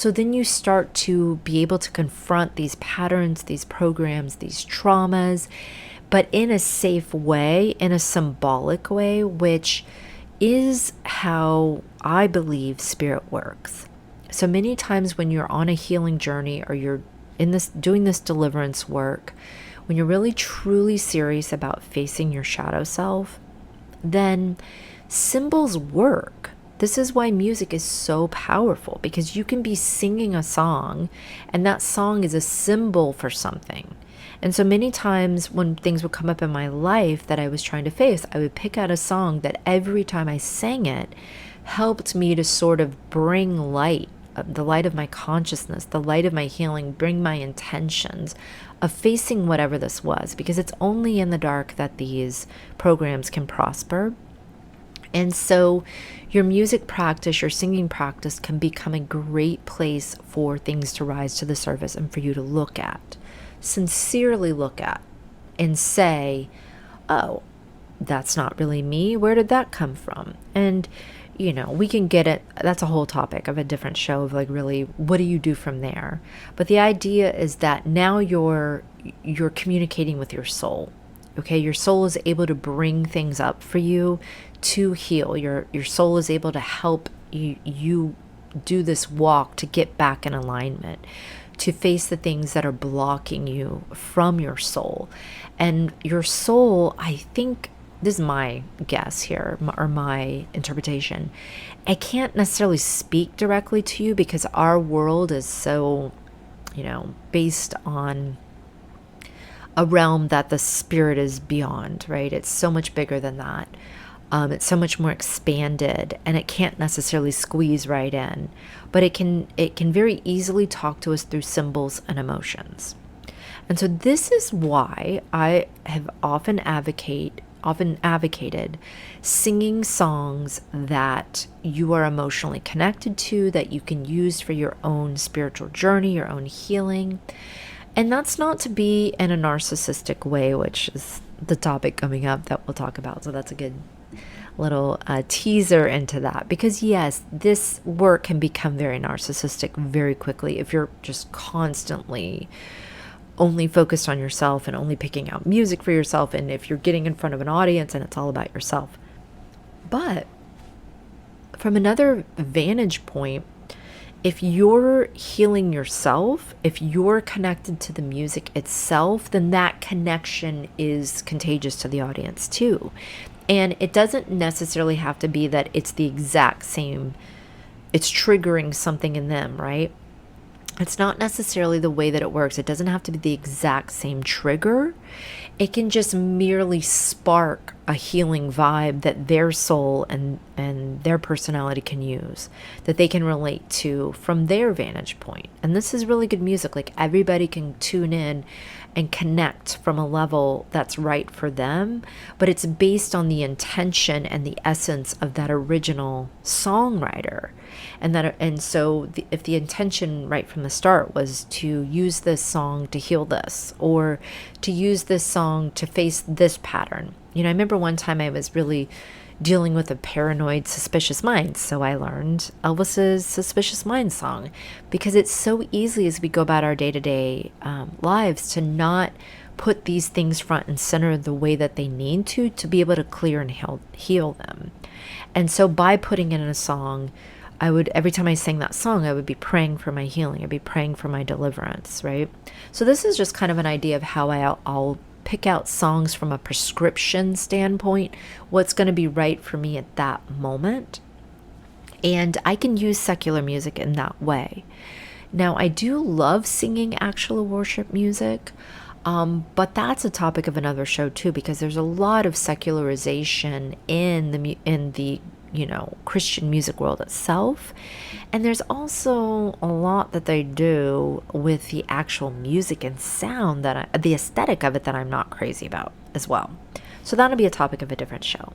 So then you start to be able to confront these patterns, these programs, these traumas, but in a safe way, in a symbolic way, which is how I believe spirit works. So many times when you're on a healing journey or you're in this doing this deliverance work, when you're really truly serious about facing your shadow self, then symbols work. This is why music is so powerful, because you can be singing a song and that song is a symbol for something. And so many times when things would come up in my life that I was trying to face, I would pick out a song that every time I sang it helped me to sort of bring light, the light of my consciousness, the light of my healing, bring my intentions of facing whatever this was, because it's only in the dark that these programs can prosper. And so your music practice, your singing practice can become a great place for things to rise to the surface and for you to look at, sincerely look at, and say, oh, that's not really me. Where did that come from? And, we can get it. That's a whole topic of a different show of like, really, what do you do from there? But the idea is that now you're communicating with your soul. Okay, your soul is able to bring things up for you to heal. Your soul is able to help you do this walk to get back in alignment, to face the things that are blocking you from your soul. And your soul, I think, this is my guess here, or my interpretation, I can't necessarily speak directly to you because our world is so, based on a realm that the spirit is beyond, right? It's so much bigger than that. It's so much more expanded, and it can't necessarily squeeze right in, but it can very easily talk to us through symbols and emotions. And so this is why I have often advocated singing songs that you are emotionally connected to, that you can use for your own spiritual journey, your own healing. And that's not to be in a narcissistic way, which is the topic coming up that we'll talk about. So that's a good little teaser into that, because yes, this work can become very narcissistic very quickly if you're just constantly only focused on yourself and only picking out music for yourself, and if you're getting in front of an audience and it's all about yourself. But from another vantage point, if you're healing yourself, if you're connected to the music itself, then that connection is contagious to the audience too. And it doesn't necessarily have to be that it's the exact same, it's triggering something in them, right? It's not necessarily the way that it works. It doesn't have to be the exact same trigger. It can just merely spark a healing vibe that their soul and their personality can use, that they can relate to from their vantage point. And this is really good music. Like, everybody can tune in and connect from a level that's right for them, but it's based on the intention and the essence of that original songwriter. And so if the intention right from the start was to use this song to heal this, or to use this song to face this pattern. I remember one time I was really dealing with a paranoid, suspicious mind. So I learned Elvis's Suspicious Mind song, because it's so easy as we go about our day-to-day lives to not put these things front and center the way that they need to be able to clear and heal them. And so by putting it in a song, every time I sang that song, I would be praying for my healing. I'd be praying for my deliverance, right? So this is just kind of an idea of how I'll pick out songs from a prescription standpoint, what's going to be right for me at that moment. And I can use secular music in that way. Now, I do love singing actual worship music, but that's a topic of another show too, because there's a lot of secularization in the Christian music world itself. And there's also a lot that they do with the actual music and sound, the aesthetic of it, that I'm not crazy about as well. So that'll be a topic of a different show.